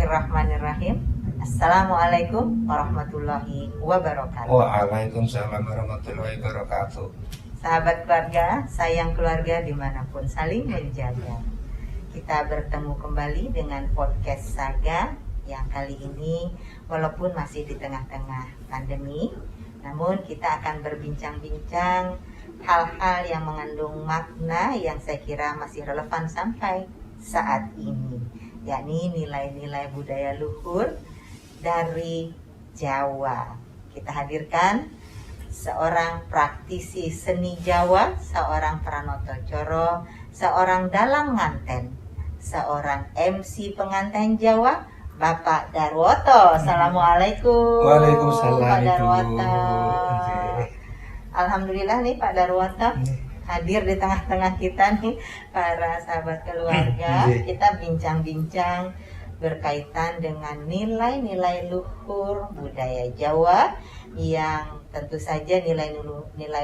Bismillahirrahmanirrahim. Assalamualaikum warahmatullahi wabarakatuh. Waalaikumsalam warahmatullahi wabarakatuh. Sahabat keluarga, sayang keluarga dimanapun, saling menjaga. Kita bertemu kembali dengan podcast Saga yang kali ini walaupun masih di tengah-tengah pandemi, namun kita akan berbincang-bincang hal-hal yang mengandung makna yang saya kira masih relevan sampai saat ini, yakni nilai-nilai budaya luhur dari Jawa. Kita hadirkan seorang praktisi seni Jawa, seorang Pranoto Coro, seorang dalang nganten, seorang MC pengantin Jawa, Bapak Darwoto. Assalamualaikum. Waalaikumsalam, Pak Ibu. Darwoto. Alhamdulillah nih Pak Darwoto hadir di tengah-tengah kita nih, para sahabat keluarga. Kita bincang-bincang berkaitan dengan nilai-nilai luhur budaya Jawa yang tentu saja nilai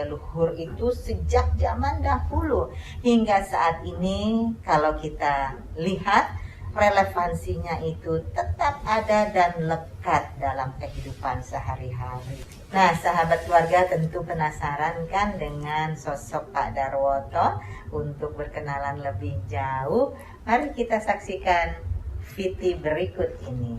luhur itu sejak zaman dahulu hingga saat ini kalau kita lihat relevansinya itu tetap ada dan lekat dalam kehidupan sehari-hari. Nah, sahabat keluarga tentu penasaran kan dengan sosok Pak Darwoto. Untuk berkenalan lebih jauh, mari kita saksikan video berikut ini.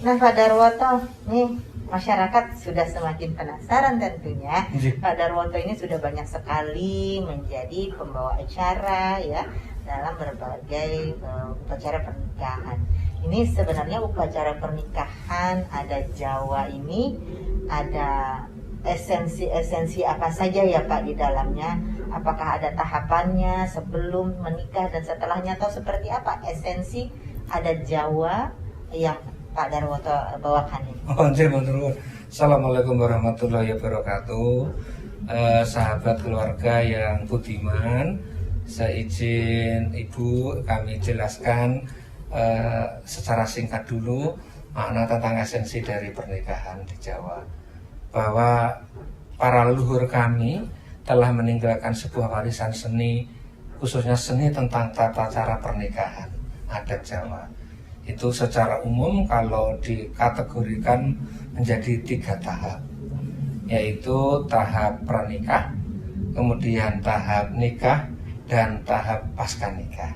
Nah, Pak Darwoto, nih masyarakat sudah semakin penasaran tentunya. Pak Darwoto ini sudah banyak sekali menjadi pembawa acara ya dalam berbagai upacara pernikahan. Ini sebenarnya upacara pernikahan ada Jawa ini ada esensi-esensi apa saja ya Pak di dalamnya? Apakah ada tahapannya sebelum menikah dan setelahnya, atau seperti apa esensi ada Jawa yang Pak Darwoto bawakan ini? Assalamualaikum warahmatullahi wabarakatuh. Sahabat keluarga yang budiman, saya izin Ibu kami jelaskan secara singkat dulu makna tentang esensi dari pernikahan di Jawa. Bahwa para leluhur kami telah meninggalkan sebuah warisan seni, khususnya seni tentang tata cara pernikahan adat Jawa. Itu secara umum kalau dikategorikan menjadi 3 tahap, yaitu tahap pranikah, kemudian tahap nikah, dan tahap pasca nikah.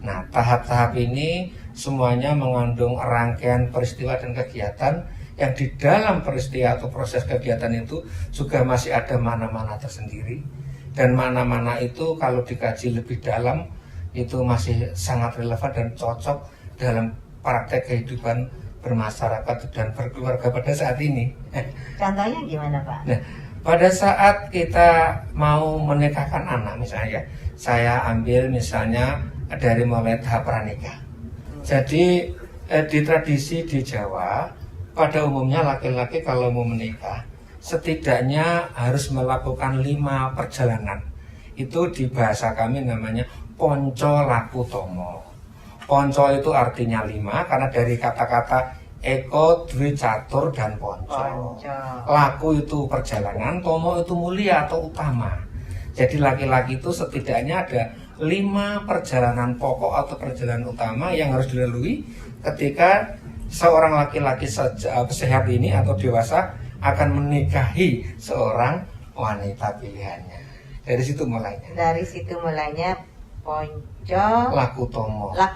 Nah, tahap-tahap ini semuanya mengandung rangkaian peristiwa dan kegiatan yang di dalam peristiwa atau proses kegiatan itu juga masih ada mana-mana tersendiri, dan mana-mana itu kalau dikaji lebih dalam itu masih sangat relevan dan cocok dalam praktek kehidupan bermasyarakat dan berkeluarga pada saat ini. Contohnya gimana Pak? Nah, pada saat kita mau menikahkan anak misalnya, saya ambil misalnya dari mulai tahap pranikah. Jadi di tradisi di Jawa pada umumnya laki-laki kalau mau menikah setidaknya harus melakukan 5 perjalanan. Itu di bahasa kami namanya ponco laku tomo. Ponco itu artinya 5 karena dari kata-kata eko, dwi, catur, dan ponco. Laku itu perjalanan, tomo itu mulia atau utama. Jadi laki-laki itu setidaknya ada 5 perjalanan pokok atau perjalanan utama yang harus dilalui ketika seorang laki-laki sehat ini atau dewasa akan menikahi seorang wanita pilihannya. Dari situ mulainya ponco laku tomo. Ya.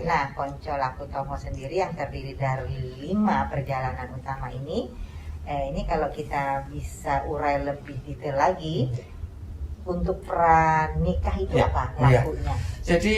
Nah, ponco laku tomo sendiri yang terdiri dari 5 perjalanan utama ini. Ini kalau kita bisa urai lebih detail lagi, untuk pranikah itu Ya, apa iya. lakunya? Jadi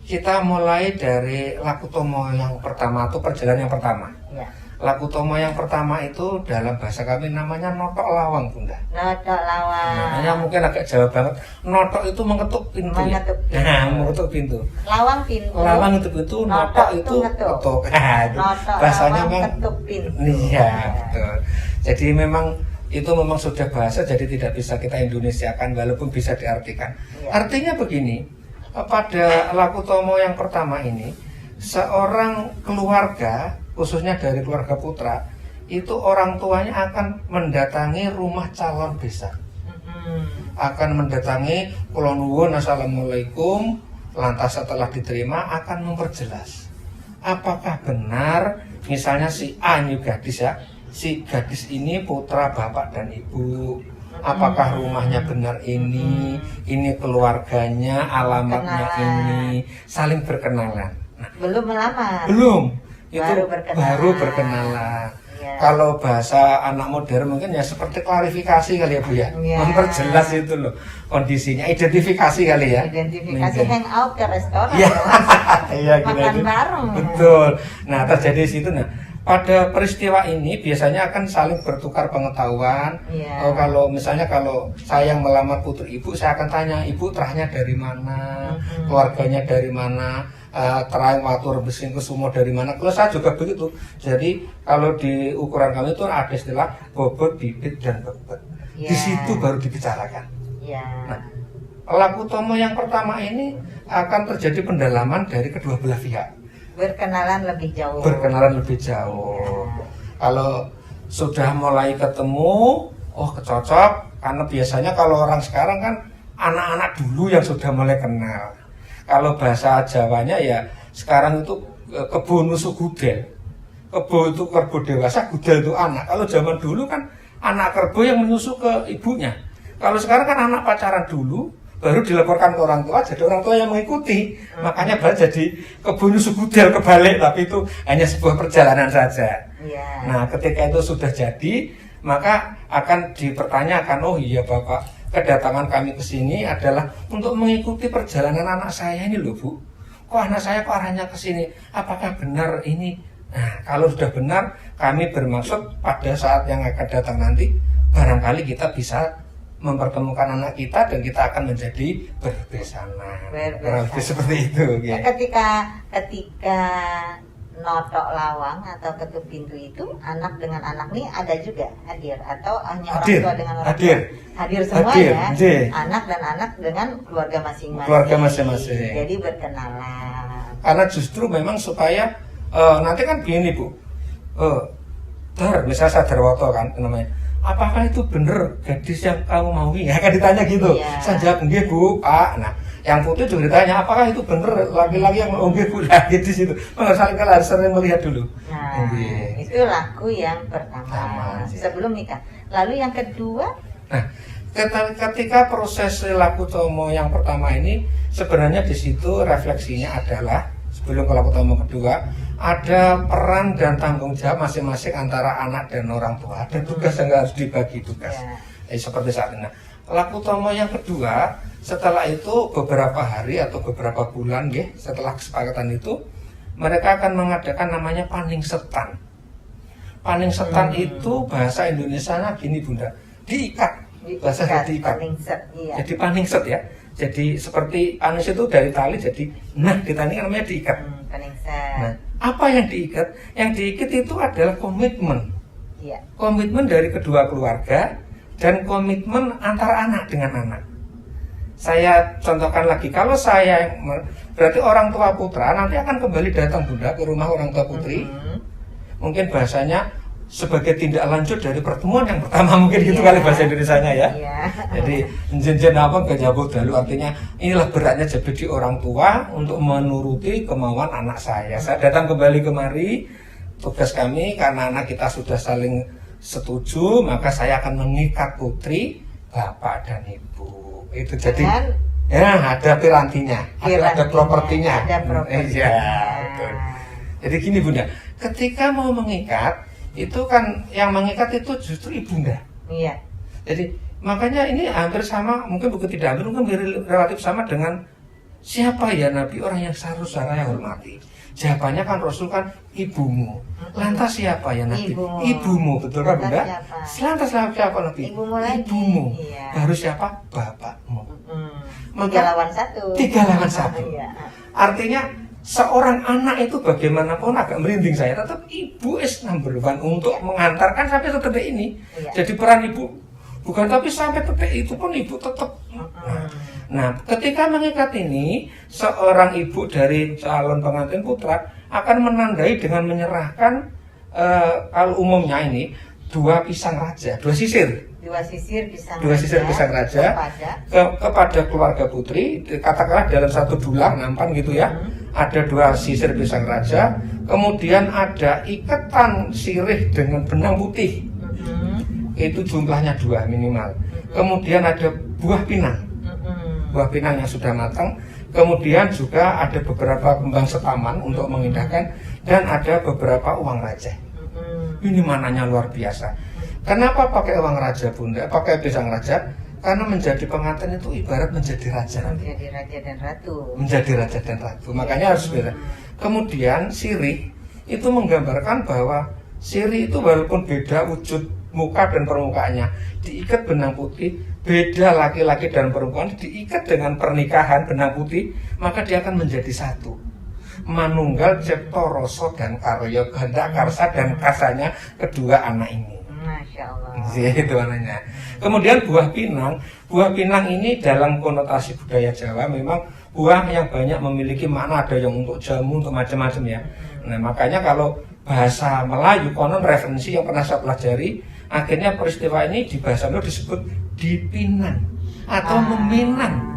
kita mulai dari laku tomo yang pertama atau perjalanan yang pertama. Ya. Laku tomo yang pertama itu dalam bahasa kami namanya notok lawang, Bunda. Notok lawang. Namanya mungkin agak Jawa banget. Notok itu mengetuk pintu. Mengetuk pintu. Nah, mengetuk pintu. Lawang pintu. Lawang itu pintu, notok itu ketuk. Nah, itu Notok bahasanya lawang memang ketuk pintu. iya, betul. Jadi memang itu memang sudah bahasa, jadi tidak bisa kita Indonesiakan walaupun bisa diartikan. Ya. Artinya begini, pada laku tomo yang pertama ini, seorang keluarga, khususnya dari keluarga putra, itu orang tuanya akan mendatangi rumah calon besan. Akan mendatangi kula nuwun assalamualaikum, lantas setelah diterima akan memperjelas apakah benar misalnya si A ini gadis ya, si gadis ini putra bapak dan ibu, apakah rumahnya benar ini keluarganya, alamatnya ini, saling berkenalan. Nah, Belum melamar. belum, itu Baru berkenalan. berkenalan. Ya. Kalau bahasa anak modern mungkin ya seperti klarifikasi kali ya Bu ya, Ya. memperjelas itu loh kondisinya, identifikasi kali ya. Identifikasi Mungkin. hangout ke restoran. Iya, ya. iya Makan gitu. bareng. Betul. Nah terjadi di situ. Nah pada peristiwa ini biasanya akan saling bertukar pengetahuan. Iya. Kalau misalnya kalau saya yang melamar putri ibu, saya akan tanya ibu terahnya dari mana, keluarganya dari mana, terang watur besin kesumo dari mana. Kalau saya juga begitu. Jadi kalau di ukuran kami itu ada istilah bobot, bibit dan bebet. Iya. Di situ baru dibicarakan. Ya. Nah, laku tomo yang pertama ini akan terjadi pendalaman dari kedua belah pihak. Berkenalan lebih jauh. Berkenalan lebih jauh. Kalau sudah mulai ketemu, oh kecocok, karena biasanya kalau orang sekarang kan anak-anak dulu yang sudah mulai kenal. Kalau bahasa Jawanya ya sekarang itu kebo nusuk gudel. Kebo itu kerbau dewasa, gudel itu anak. Kalau zaman dulu kan anak kerbau yang menyusu ke ibunya. Kalau sekarang kan anak pacaran dulu, baru dilaporkan ke orang tua, jadi orang tua yang mengikuti. Makanya baru jadi kebun gudel kebalik, tapi itu hanya sebuah perjalanan saja. Ya. Nah ketika itu sudah jadi, maka akan dipertanyakan, oh iya Bapak, kedatangan kami ke sini adalah untuk mengikuti perjalanan anak saya ini loh Bu. Kok anak saya kok arahnya ke sini? Apakah benar ini? Nah kalau sudah benar, kami bermaksud pada saat yang akan datang nanti, barangkali kita bisa mempertemukan anak kita dan kita akan menjadi berbesana. Kurang lebih seperti itu. Ya. Ketika notok lawang atau ketuk pintu itu, anak dengan anak ini ada juga hadir atau hanya orang tua dengan orang tua? Hadir semua ya. Anak dan anak dengan keluarga masing-masing. Keluarga masing-masing. Jadi berkenalan. Karena justru memang supaya nanti kan begini Bu. Misalnya Sadarwoto kan namanya. Apakah itu benar gadis yang kamu mau? Ya kan ditanya gitu. Iya. Saya jawab nggih Bu, Pak. Nah, yang putih juga ditanya apakah itu benar laki-laki yang mau nggih Bu? Nah, di situ. Saling harus sering melihat dulu. Nah, itu laku yang pertama sebelum nikah. Lalu yang kedua? Nah, ketika proses laku tomo yang pertama ini sebenarnya di situ refleksinya adalah sebelum ke laku tomo kedua ada peran dan tanggung jawab masing-masing antara anak dan orang tua. Ada tugas yang harus dibagi tugas. Seperti saat ini. Nah, laku tomo yang kedua setelah itu beberapa hari atau beberapa bulan setelah kesepakatan itu mereka akan mengadakan namanya paning setan. Paning setan itu bahasa Indonesianya gini Bunda, diikat. Bahasa diikat. Iya. Jadi paning set ya. Jadi seperti panis itu dari tali jadi ditanding namanya diikat. Nah, apa yang diikat? Yang diikat itu adalah komitmen. Iya. Komitmen dari kedua keluarga dan komitmen antara anak dengan anak. Saya contohkan lagi, kalau saya berarti orang tua putra nanti akan kembali datang Bunda ke rumah orang tua putri. Mungkin bahasanya sebagai tindak lanjut dari pertemuan yang pertama mungkin gitu kali bahasa Indonesianya ya. Jadi jenjen apa kejabut dulu artinya inilah beratnya jadi orang tua untuk menuruti kemauan anak saya. Saya datang kembali kemari, tugas kami karena anak kita sudah saling setuju, maka saya akan mengikat putri, bapak dan ibu. Itu jadi ya ada pirantinya, ada propertinya. Iya, betul. Jadi gini Bunda, ketika mau mengikat itu kan yang mengikat itu justru ibunda. Iya. Jadi Makanya ini hampir sama, mungkin bukan tidak hampir, mungkin relatif sama dengan siapa ya Nabi orang yang seharusnya saya hormati. Jawabannya kan Rasul kan ibumu. Lantas siapa ya Nabi? Ibumu, betul kan Bunda? Lantas siapa Nabi? Ibumu. Iya. Baru siapa? Bapakmu. Tiga lawan satu. Iya. Artinya seorang anak itu bagaimanapun agak merinding saya, tetap ibu is number one untuk mengantarkan sampai detik ini. Iya. Jadi peran ibu bukan, tapi sampai detik itu pun ibu tetap. Nah, ketika mengikat ini, seorang ibu dari calon pengantin putra akan menandai dengan menyerahkan kalau umumnya ini 2 pisang raja, 2 sisir. 2 sisir pisang raja kepada keluarga putri, katakanlah dalam 1 dulang nampan gitu ya. Ada 2 sisir pisang raja, kemudian ada ikatan sirih dengan benang putih. Itu jumlahnya 2 minimal. Kemudian ada buah pinang yang sudah matang. Kemudian juga ada beberapa kembang setaman untuk mengindahkan, dan ada beberapa uang receh. Ini mananya luar biasa. Kenapa pakai uang raja Bunda, pakai pisang raja? Karena menjadi pengantin itu ibarat menjadi raja. Menjadi raja dan ratu. Menjadi raja dan ratu. Makanya harus beda. Kemudian sirih itu menggambarkan bahwa sirih itu walaupun beda wujud muka dan permukaannya, diikat benang putih, beda laki-laki dan perempuan, diikat dengan pernikahan benang putih, maka dia akan menjadi satu. Manunggal cipta rasa dan karya, kehendak karsa dan kasanya kedua anak ini. Masya Allah. Itu anaknya. Kemudian buah pinang ini dalam konotasi budaya Jawa memang buah yang banyak memiliki makna, ada yang untuk jamu, untuk macam-macam ya. Nah, makanya kalau bahasa Melayu konon referensi yang pernah saya pelajari, akhirnya peristiwa ini di bahasa Melayu disebut dipinang atau meminang.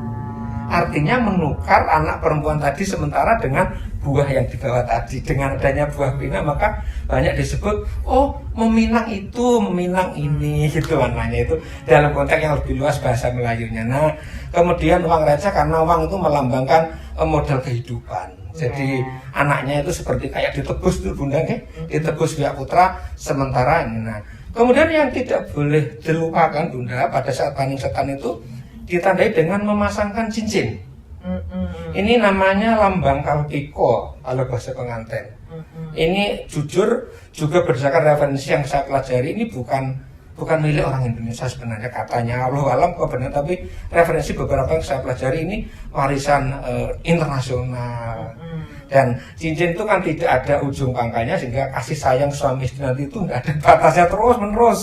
Artinya menukar anak perempuan tadi sementara dengan buah yang dibawa tadi. Dengan adanya buah pinang maka banyak disebut, oh meminang itu, meminang ini, gitu namanya. Itu dalam konteks yang lebih luas bahasa Melayunya. Nah, kemudian uang receh karena uang itu melambangkan modal kehidupan. Jadi anaknya itu seperti kayak ditebus tuh Bunda, ditebus pihak putra sementara ini. Nah, kemudian yang tidak boleh dilupakan Bunda pada saat paning setan itu ditandai dengan memasangkan cincin. Ini namanya lambang kalpiko kalau bahasa pengantin. Ini jujur juga berdasarkan referensi yang saya pelajari, ini bukan milik orang Indonesia sebenarnya katanya, Allah alam kok benar, tapi referensi beberapa yang saya pelajari ini warisan internasional. Dan cincin itu kan tidak ada ujung pangkalnya, sehingga kasih sayang suami istri nanti itu nggak ada batasnya, terus menerus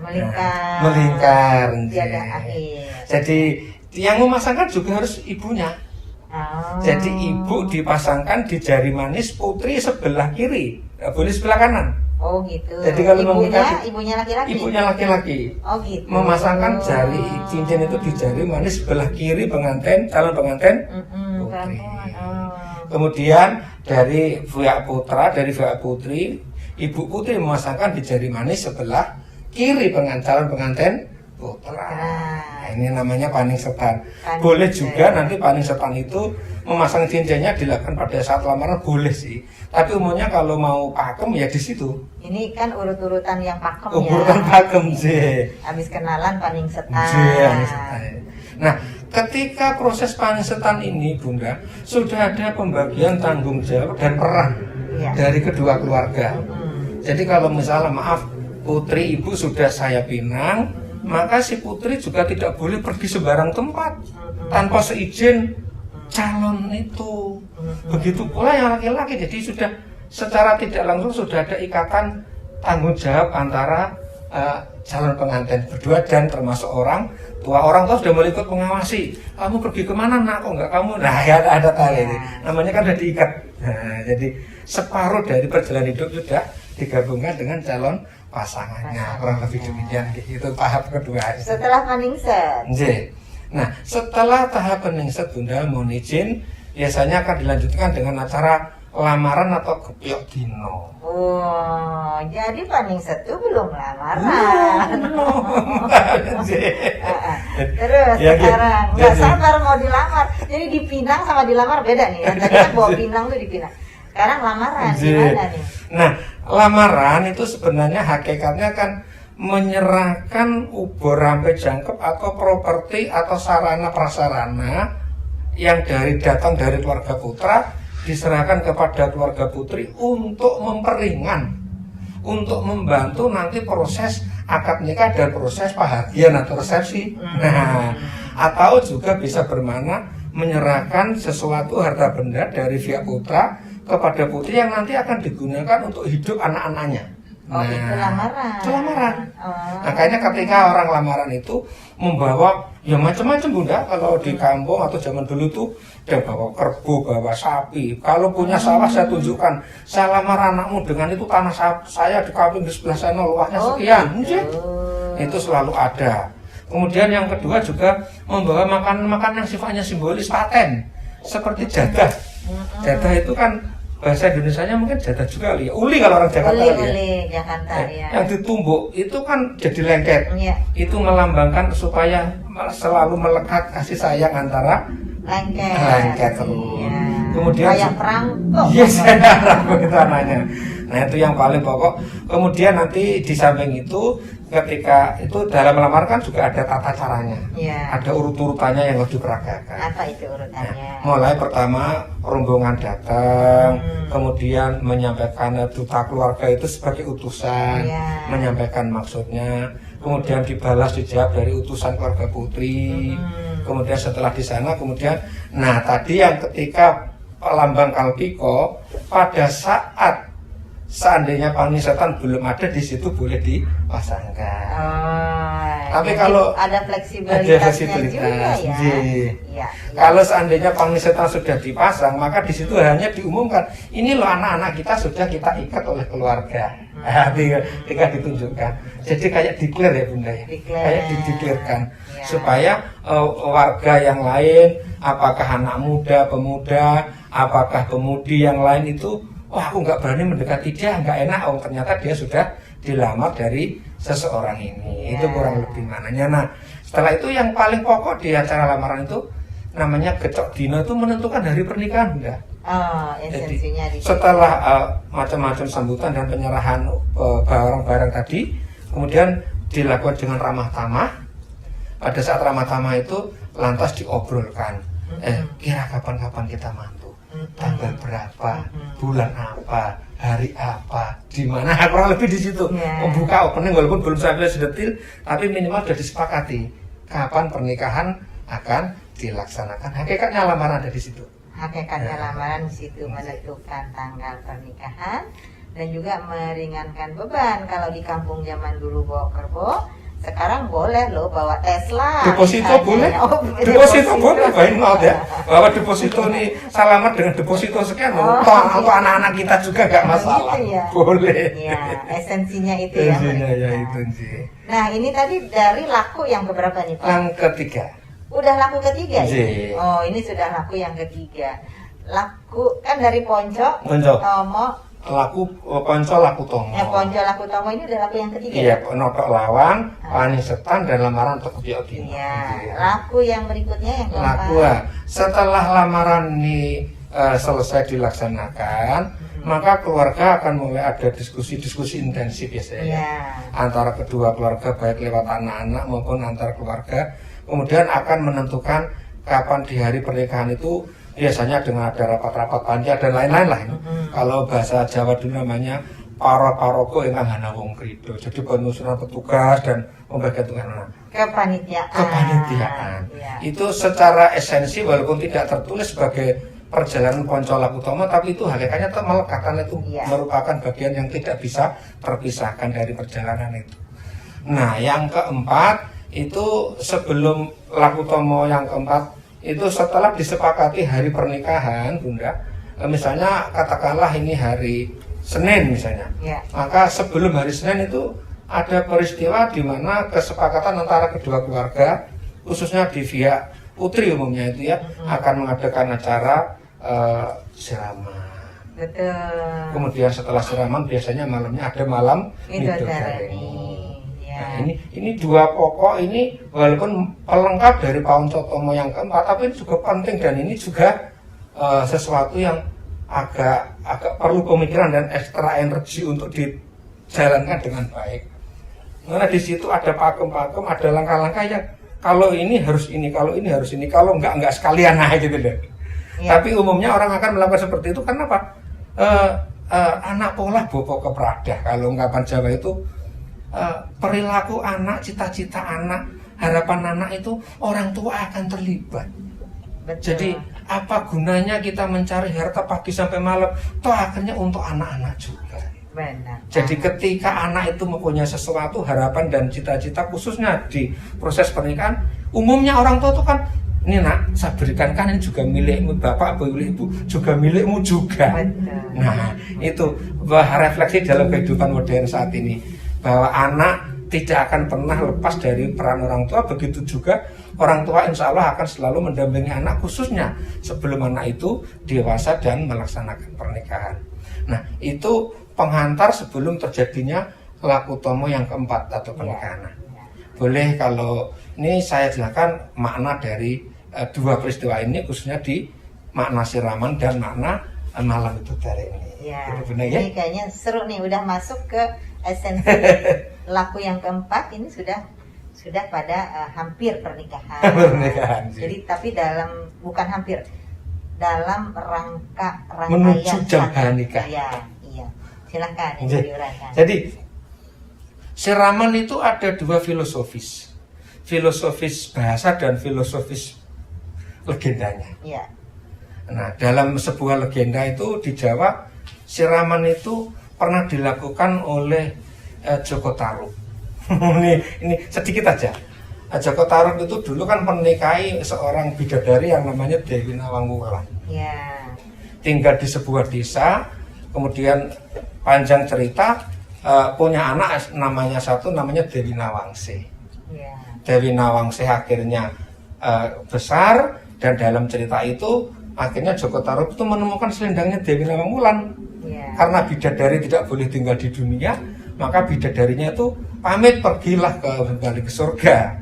melingkar. Tiada akhir. Jadi yang memasangkan juga harus ibunya. Jadi ibu dipasangkan di jari manis putri sebelah kiri, boleh sebelah kanan. Oh gitu. Jadi kalau ibunya laki-laki. Ibunya laki-laki. Oh gitu. Memasangkan jari cincin itu di jari manis sebelah kiri pengantin, calon pengantin. Putri. Kemudian dari pihak putra, dari pihak putri, ibu putri memasangkan di jari manis sebelah kiri calon pengantin putra. Ini namanya paning setan. Boleh juga nanti paning setan itu memasang cincinnya dilakukan pada saat lamaran, boleh sih. Tapi umumnya kalau mau pakem ya di situ. Ini kan urut-urutan yang pakem ya. Urutan pakem sih. Habis kenalan paning setan. Nah, ketika proses paning setan ini Bunda, sudah ada pembagian tanggung jawab dan peran dari kedua keluarga. Jadi kalau misalnya maaf putri ibu sudah saya pinang, maka si putri juga tidak boleh pergi sembarang tempat tanpa seizin calon itu. Begitu pula yang laki-laki. Jadi sudah secara tidak langsung sudah ada ikatan tanggung jawab antara calon pengantin berdua dan termasuk orang tua sudah mulai ikut mengawasi. Kamu pergi kemana nak? Kok enggak kamu? Nah ya ada kali ini. Namanya kan sudah diikat. Nah, jadi separuh dari perjalanan hidup sudah digabungkan dengan calon pasangannya, kurang lebih demikian. Itu tahap kedua. Setelah paningset. Nah, setelah tahap paningset Bunda mohon izin biasanya akan dilanjutkan dengan acara lamaran atau gebyok dino. Oh, jadi paningset itu belum lamaran. Terus ya, sekarang nggak sabar mau dilamar. Jadi dipinang sama dilamar beda nih. Tadi kan bawa pinang tuh dipinang. Sekarang lamaran gimana nih? Nah, lamaran itu sebenarnya hakikatnya kan menyerahkan ubur rampe jangkep atau properti atau sarana prasarana yang datang dari keluarga putra diserahkan kepada keluarga putri untuk memperingan, untuk membantu nanti proses akad nikah dan proses pahagian atau resepsi. Nah, atau juga bisa bermakna menyerahkan sesuatu harta benda dari pihak putra kepada putri yang nanti akan digunakan untuk hidup anak-anaknya. Oh, itu lamaran. Itu lamaran. Oh. Makanya ketika orang lamaran itu membawa ya macam-macam Bunda. Kalau di kampung atau zaman dulu tuh dia bawa kerbau, bawa sapi. Kalau punya sawah saya tunjukkan, saya lamar anakmu dengan itu tanah saya di kampung di sebelah sana luasnya sekian. Gitu. Itu selalu ada. Kemudian yang kedua juga membawa makanan-makanan yang sifatnya simbolis paten seperti jadah. Jadah itu kan bahasa Indonesianya mungkin jadah juga ya. Uli kalau orang Jakarta Uli Jakarta ya. Yang ditumbuk itu kan jadi lengket. Iya. Itu melambangkan supaya selalu melekat kasih sayang antara lengket. Iya. Kemudian kayak perangkok. Yes, itu anaknya. Nah, itu yang paling pokok. Kemudian nanti di samping itu ketika itu dalam melamar kan juga ada tata caranya. Ya. Ada urut-urutannya yang harus diperagakan. Apa itu urutannya? Nah, mulai pertama rombongan datang, kemudian menyampaikan duta keluarga itu sebagai utusan, menyampaikan maksudnya, kemudian dibalas dijawab dari utusan keluarga putri. Kemudian setelah di sana kemudian nah tadi yang ketika lambang Kalpiko pada saat seandainya pangisetan belum ada di situ boleh dipasangkan. Tapi kalau ada fleksibilitasnya juga ya. Ya. Kalau seandainya pangisetan sudah dipasang, maka di situ hanya diumumkan, ini loh anak-anak kita sudah kita ikat oleh keluarga. Tinggal ditunjukkan. Jadi kayak declare ya Bunda ya. Kayak dideklarkan supaya warga yang lain, apakah anak muda, pemuda, apakah pemudi yang lain itu wah aku nggak berani mendekati dia, nggak enak. Oh ternyata dia sudah dilamar dari seseorang ini. Itu kurang lebih mananya. Nah setelah itu yang paling pokok di acara lamaran itu namanya gecok dino, itu menentukan hari pernikahan Bunda. Esensinya jadi, setelah macam-macam sambutan dan penyerahan barang-barang tadi, kemudian dilakukan dengan ramah tamah. Pada saat ramah tamah itu lantas diobrolkan, kira kapan-kapan kita mantu, tanggal berapa, bulan apa, hari apa, di mana, kurang lebih di situ. Membuka opening walaupun belum sampai sedetil, tapi minimal sudah disepakati kapan pernikahan akan dilaksanakan. Hakikatnya lamaran ada di situ. Hakikatnya lamaran di situ menentukan tanggal pernikahan dan juga meringankan beban. Kalau di kampung zaman dulu bawa kerbau, sekarang boleh loh bawa Tesla. Deposito boleh. Deposito boleh, baik maaf ya. Bawa deposito nih salamat dengan deposito sekian loh. Untuk anak-anak kita juga gak masalah. Gitu ya? Boleh. Ya, esensinya itu esensinya ya itu sih. Nah, ini tadi dari laku yang keberapa nih Pak? Yang ketiga. Udah laku ketiga ya? Jee. Oh, ini sudah laku yang ketiga. Laku kan dari Ponco, Tomo, laku Ponco laku Tomo. Ponco laku Tomo ini udah laku yang ketiga. Iya, Notok Lawang, Panisetan dan lamaran untuk Biotino. Iya. Laku yang berikutnya yang keempat. Laku setelah lamaran ini selesai dilaksanakan, maka keluarga akan mulai ada diskusi-diskusi intensif biasanya antara kedua keluarga, baik lewat anak-anak maupun antar keluarga. Kemudian akan menentukan kapan di hari pernikahan itu, biasanya dengan ada rapat-rapat panitia dan lain-lain lah. Kalau bahasa Jawa dulu namanya paroko ingkang hana wong krido. Jadi penyusunan petugas dan pembagian tugas kepanitiaan. Itu secara esensi walaupun tidak tertulis sebagai perjalanan Ponco laku Tomo, tapi itu hakikatnya melekat, karena itu merupakan bagian yang tidak bisa terpisahkan dari perjalanan itu. Nah, yang keempat itu sebelum laku Tomo yang keempat itu setelah disepakati hari pernikahan Bunda, misalnya katakanlah ini hari Senin misalnya, maka sebelum hari Senin itu ada peristiwa di mana kesepakatan antara kedua keluarga, khususnya di pihak putri umumnya itu akan mengadakan acara siraman. Betul. Kemudian setelah siraman biasanya malamnya ada malam midodareni. Nah, ini dua pokok ini walaupun pelengkap dari Ponco Tomo yang keempat, tapi ini juga penting dan ini juga sesuatu yang agak perlu pemikiran dan ekstra energi untuk dijalankan dengan baik. Karena di situ ada pakem-pakem, ada langkah-langkah yang kalau ini harus ini, kalau ini harus ini, kalau enggak sekalian gitu deh. Ya. Tapi umumnya orang akan melakukan seperti itu karena apa? Anak pola bopo kepradah. Kalau ungkapan Jawa itu perilaku anak, cita-cita anak, harapan anak itu orang tua akan terlibat. Betul. Jadi apa gunanya kita mencari harta pagi sampai malam? Toh akhirnya untuk anak-anak juga. Benar. Jadi ketika anak itu mempunyai sesuatu harapan dan cita-cita khususnya di proses pernikahan, umumnya orang tua itu kan, ini nak, saya berikan kan ini juga milikmu bapak, ibu juga milikmu juga. Betul. Nah itu refleksi dalam kehidupan modern saat ini bahwa anak tidak akan pernah lepas dari peran orang tua. Begitu juga orang tua insya Allah akan selalu mendampingi anak khususnya sebelum anak itu dewasa dan melaksanakan pernikahan. Nah itu penghantar sebelum terjadinya laku tomo yang keempat atau pernikahan. Boleh kalau ini saya jelaskan makna dari dua peristiwa ini khususnya di makna siraman dan makna malam itu dari ini. Ya, itu benar, ya? Ini kayaknya seru nih, udah masuk ke esensi laku yang keempat. Ini sudah pada hampir pernikahan. Pernikahan. Jadi tapi bukan hampir, dalam rangkaian menuju jam nikah. Iya. Silakan diuraikan. Jadi siraman itu ada dua filosofis bahasa dan filosofis legendanya. Iya. Nah dalam sebuah legenda itu di Jawa siraman itu pernah dilakukan oleh Joko Tarub. ini sedikit aja. Joko Tarub itu dulu kan menikahi seorang bidadari yang namanya Dewi Nawangwulan. Iya. Tinggal di sebuah desa. Kemudian panjang cerita punya anak namanya Dewi Nawangse. Yeah. Dewi Nawangse akhirnya besar dan dalam cerita itu akhirnya Joko Tarub itu menemukan selendangnya Dewi Nawangwulan. Yeah. Karena bidadari tidak boleh tinggal di dunia, maka bidadarinya itu pamit pergilah kembali ke surga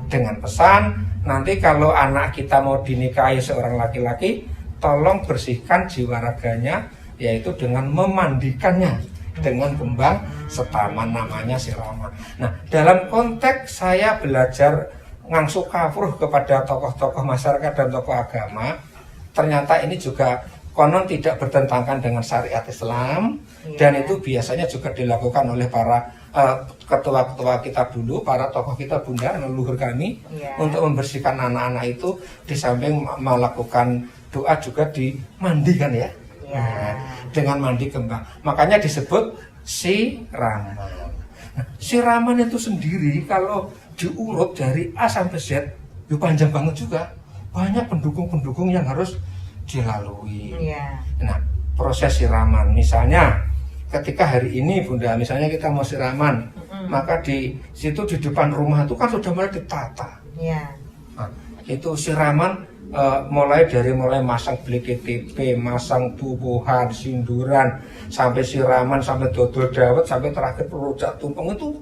dengan pesan nanti kalau anak kita mau dinikahi seorang laki-laki, tolong bersihkan jiwa raganya yaitu dengan memandikannya dengan kembang setaman namanya siraman. Nah dalam konteks saya belajar ngangsu kafruh kepada tokoh-tokoh masyarakat dan tokoh agama, ternyata ini juga konon tidak bertentangan dengan syariat Islam. Dan itu biasanya juga dilakukan oleh para ketua-ketua kita dulu, para tokoh kita bunda, leluhur kami, untuk membersihkan anak-anak itu. Di samping melakukan doa juga dimandikan ya. Nah, dengan mandi kembang, makanya disebut siraman. Nah, siraman itu sendiri kalau diurut dari A sampai Z, itu panjang banget juga. Banyak pendukung-pendukung yang harus dilalui. Nah, proses siraman, misalnya ketika hari ini bunda, misalnya kita mau siraman, maka di situ di depan rumah itu kan sudah mulai ditata. Nah, itu siraman. Mulai masang BKTP, masang tubuhan, sinduran, sampai siraman, sampai dodol dawet, sampai terakhir rujak tumpeng itu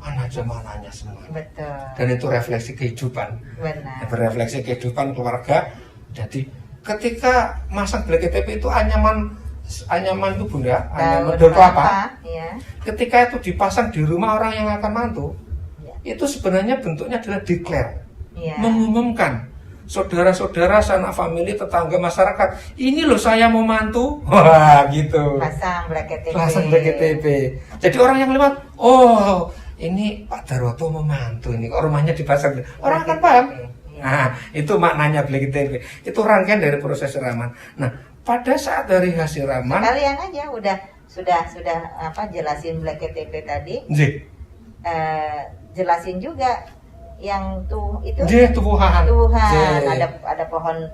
anak zamananya semua. Betul. Dan itu refleksi kehidupan. Benar. Berefleksi kehidupan keluarga. Jadi ketika masang BKTP itu anyaman itu bunda, anyaman daun kelapa. Ya. Ketika itu dipasang di rumah orang yang akan mantu, itu sebenarnya bentuknya adalah declare, mengumumkan. Saudara-saudara, sanak famili, tetangga, masyarakat, ini loh saya mau mantu. Wah gitu. Pasang BKTP. Jadi orang yang lewat, oh ini Pak Darwoto mau mantu, ini kok rumahnya dipasang. Orang akan paham. Nah itu maknanya BKTP. Itu rangkaian dari proses siraman. Nah pada saat dari hasil siraman, kalian aja sudah jelasin BKTP tadi. Jelasin juga yang itu tubuhan ada pohon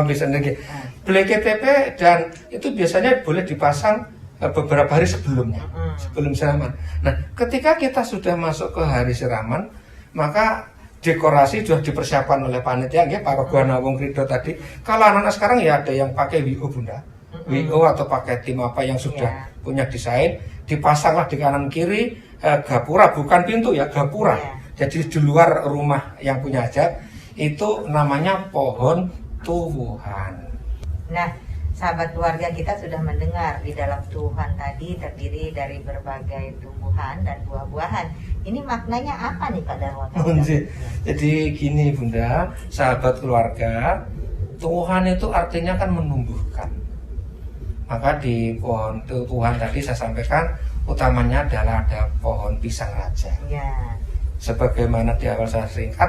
bisa lagi BKTP, dan itu biasanya boleh dipasang beberapa hari sebelumnya, sebelum siraman. Nah ketika kita sudah masuk ke hari siraman, maka dekorasi sudah dipersiapkan oleh panitia Parogoana Wong Krido tadi. Kalau anak-anak sekarang ya ada yang pakai WO bunda, WO atau pakai tim apa yang sudah punya desain, dipasanglah di kanan kiri gapura, bukan pintu ya, gapura. Jadi di luar rumah yang punya hajat itu namanya pohon tubuhan. Nah, sahabat keluarga kita sudah mendengar di dalam Tuhan tadi terdiri dari berbagai tumbuhan dan buah-buahan. Ini maknanya apa nih Pak Darwoto? Jadi gini Bunda, sahabat keluarga, Tuhan itu artinya kan menumbuhkan. Maka di pohon Tuhan tadi saya sampaikan utamanya adalah ada pohon pisang raja. Ya. Sebagaimana di awal saya singkat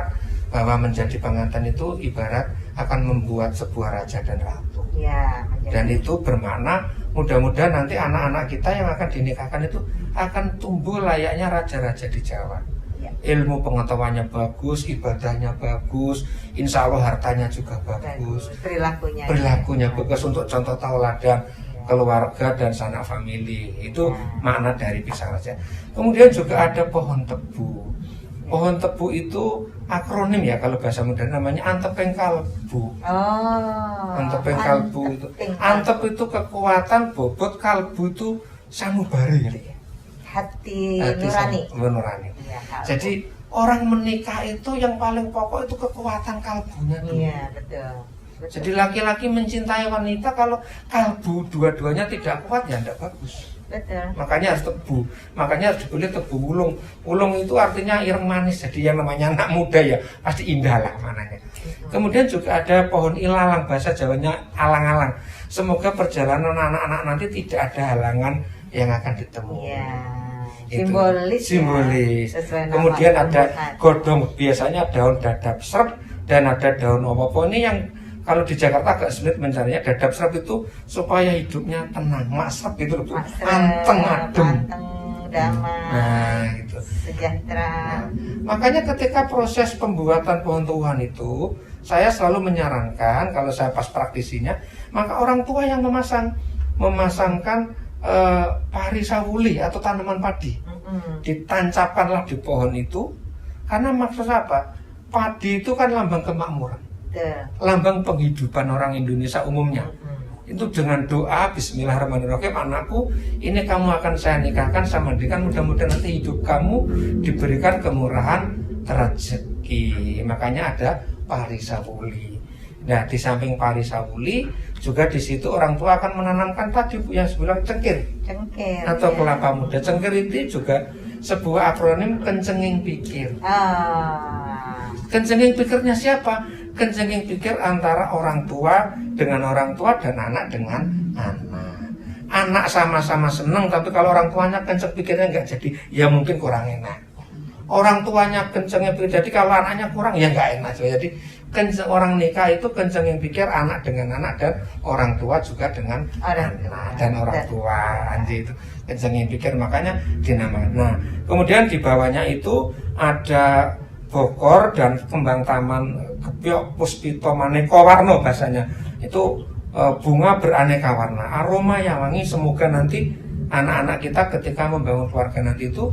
bahwa menjadi pengantin itu ibarat akan membuat sebuah raja dan ratu. Ya, dan itu bermakna mudah-mudahan nanti anak-anak kita yang akan dinikahkan itu akan tumbuh layaknya raja-raja di Jawa. Ya. Ilmu pengetahuannya bagus, ibadahnya bagus, insya Allah hartanya juga bagus. Perilakunya bagus untuk contoh tauladan keluarga dan sanak famili. Itu makna dari pisang raja. Kemudian juga ada pohon tebu. Pohon tebu itu akronim ya kalau bahasa modern namanya anteping kalbu. Anteping kalbu itu. Antep itu kekuatan, bobot, kalbu itu sanubari. Hati nurani. Ya, jadi orang menikah itu yang paling pokok itu kekuatan kalbunya. Iya, betul. Jadi laki-laki mencintai wanita kalau kalbu dua-duanya tidak kuat ya tidak bagus. Betul. Makanya harus tebu. Makanya harus dibeli tebu wulung. Wulung itu artinya ireng manis. Jadi yang namanya anak muda ya pasti indah lah mananya. Kemudian juga ada pohon ilalang, bahasa Jawanya alang-alang. Semoga perjalanan anak-anak nanti tidak ada halangan yang akan ditemui. Ya. Simbolis. Ya. Kemudian ada godong, biasanya daun dadap serep dan ada daun opo-opo. Ini yang kalau di Jakarta agak sulit mencarinya. Dadap serep itu supaya hidupnya tenang, maksrep gitu loh, anteng adem, damai, nah gitu, sejahtera. Makanya ketika proses pembuatan pohon Tuhan itu, saya selalu menyarankan kalau saya pas praktisinya, maka orang tua yang memasangkan pari sawuli atau tanaman padi, ditancapkanlah di pohon itu, karena maksud apa? Padi itu kan lambang kemakmuran. Lambang penghidupan orang Indonesia umumnya. Itu dengan doa bismillahirrahmanirrahim, anakku ini kamu akan saya nikahkan sama dia, kan mudah-mudahan nanti hidup kamu diberikan kemurahan rezeki. Makanya ada pari sawuli. Nah, di samping pari sawuli juga di situ orang tua akan menanamkan tadi yang sebelah cengkir atau kelapa muda. Cengkir itu juga sebuah akronim kencenging pikir. Kencenging pikirnya siapa? Kencenging pikir antara orang tua dengan orang tua dan anak dengan anak. Anak sama-sama seneng, tapi kalau orang tuanya kenceng pikirnya nggak jadi, ya mungkin kurang enak. Orang tuanya kencengnya pikir, jadi kalau anaknya kurang ya nggak enak. Jadi kenceng, orang nikah itu kencenging pikir anak dengan anak dan orang tua juga dengan anak dan orang tua. Anjir itu kencenging pikir, makanya dinamakan. Nah, kemudian di bawahnya itu ada bokor dan kembang taman kepiok puspito maneka warna bahasanya. Itu bunga beraneka warna, aroma yang wangi. Semoga nanti anak-anak kita ketika membangun keluarga nanti itu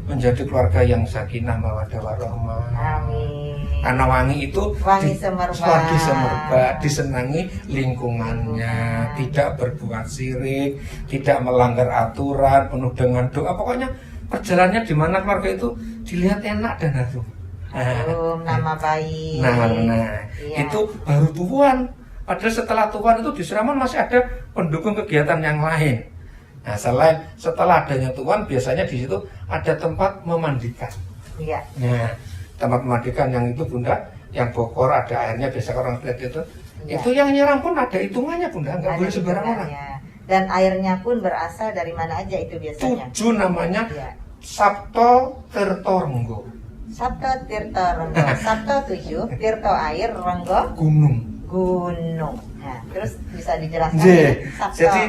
menjadi keluarga yang sakinah mawaddah warahmah. Amin. Karena wangi itu wangi semerbak, disenangi lingkungannya, tidak berbuat syirik, tidak melanggar aturan, penuh dengan doa. Pokoknya perjalanannya di mana keluarga itu dilihat enak dan harum. Nama baik. Iya. Itu baru Tuhan. Padahal setelah Tuhan itu di Siraman masih ada pendukung kegiatan yang lain. Nah, setelah adanya Tuhan, biasanya di situ ada tempat memandikan. Iya. Nah, tempat memandikan yang itu Bunda, yang bokor ada airnya, biasa orang lihat itu. Iya. Itu yang nyiram pun ada hitungannya Bunda, nggak boleh sembarang orang. Dan airnya pun berasal dari mana aja itu biasanya? 7 namanya. Iya. Sabto Tirto Renggo. Sabto Tirto Renggo. Sabto 7, Tirto air, Renggo gunung. Nah, terus bisa dijelaskan Sabto. Jadi